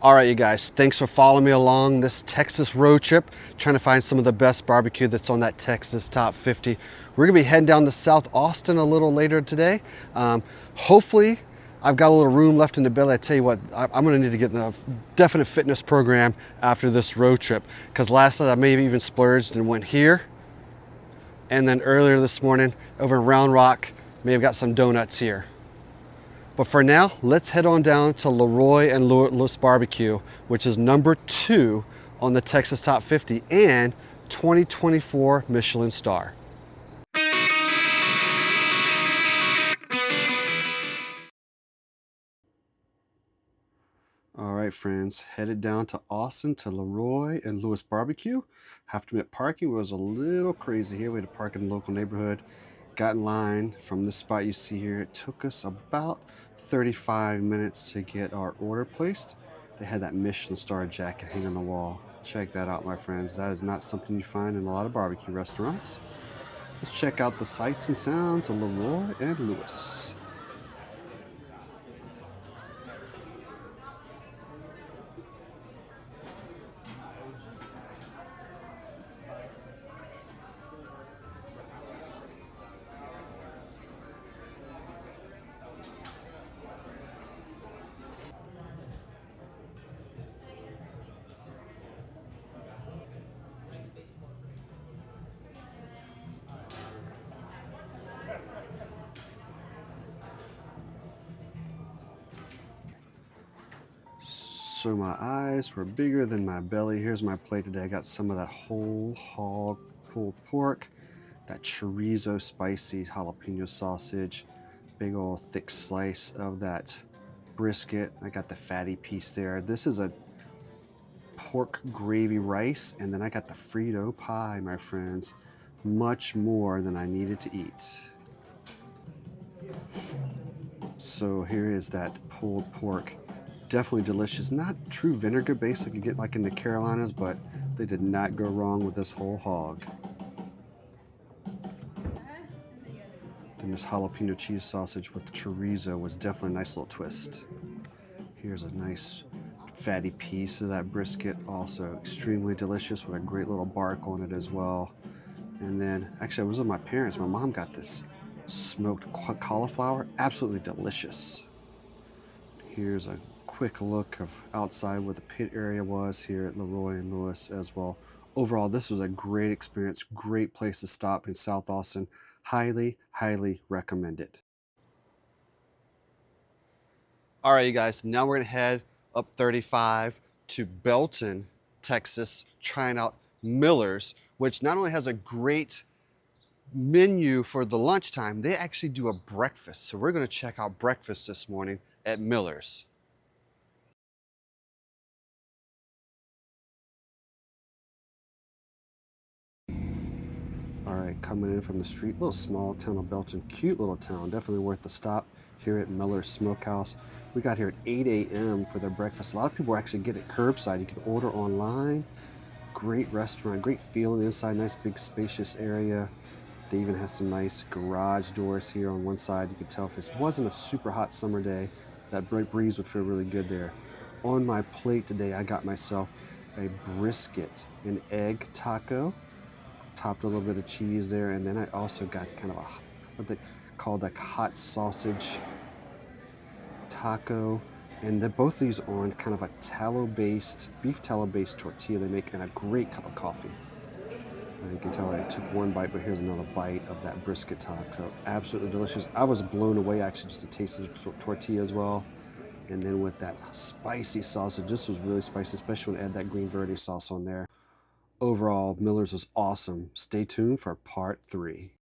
All right, you guys, thanks for following me along this Texas road trip, trying to find some of the best barbecue that's on that Texas top 50. We're gonna be heading down to South Austin a little later today. Hopefully, I've got a little room left in the belly. I tell you what, I'm gonna need to get in a definite fitness program after this road trip, because last night I may have even splurged and went here. And then earlier this morning, over in Round Rock, may have got some donuts here. But for now, let's head on down to LeRoy and Lewis Barbecue, which is number 2 on the Texas Top 50 and 2024 Michelin Star. All right, friends, headed down to Austin to LeRoy and Lewis Barbecue. Have to admit, parking was a little crazy here. We had to park in the local neighborhood. Got in line from this spot you see here. It took us about 35 minutes to get our order placed. They had that Michelin Star jacket hanging on the wall. Check that out, my friends. That is not something you find in a lot of barbecue restaurants. Let's check out the sights and sounds of LeRoy and Lewis. So my eyes were bigger than my belly. Here's my plate today. I got some of that whole hog pulled pork, that chorizo spicy jalapeno sausage, big old thick slice of that brisket. I got the fatty piece there. This is a pork gravy rice, and then I got the Frito pie, my friends. Much more than I needed to eat. So here is that pulled pork. Definitely delicious. Not true vinegar based like you get like in the Carolinas, but they did not go wrong with this whole hog. And this jalapeno cheese sausage with the chorizo was definitely a nice little twist. Here's a nice fatty piece of that brisket, also extremely delicious with a great little bark on it as well. And then, actually, I was with my parents. My mom got this smoked cauliflower, absolutely delicious. Here's a quick look of outside where the pit area was here at LeRoy and Lewis as well. Overall, this was a great experience, great place to stop in South Austin. Highly, highly recommend it. All right, you guys, now we're gonna head up 35 to Belton, Texas, trying out Miller's, which not only has a great menu for the lunchtime, they actually do a breakfast. So we're gonna check out breakfast this morning at Miller's. All right, coming in from the street, little small town of Belton, cute little town, definitely worth the stop here at Miller's Smokehouse. We got here at 8 a.m. for their breakfast. A lot of people actually get it curbside. You can order online. Great restaurant, great feeling inside, nice big spacious area. They even have some nice garage doors here on one side. You could tell if it wasn't a super hot summer day, that breeze would feel really good there. On my plate today, I got myself a brisket, an egg taco, topped a little bit of cheese there, and then I also got kind of a what they call like hot sausage taco, and then both these on kind of a tallow-based, beef tallow-based tortilla they make, and a great cup of coffee. You can tell I took one bite, but here's another bite of that brisket taco. Absolutely delicious. I was blown away actually just to taste the tortilla as well. And then with that spicy sausage, this was really spicy, especially when I add that green verde sauce on there. Overall, Miller's was awesome. Stay tuned for part 3.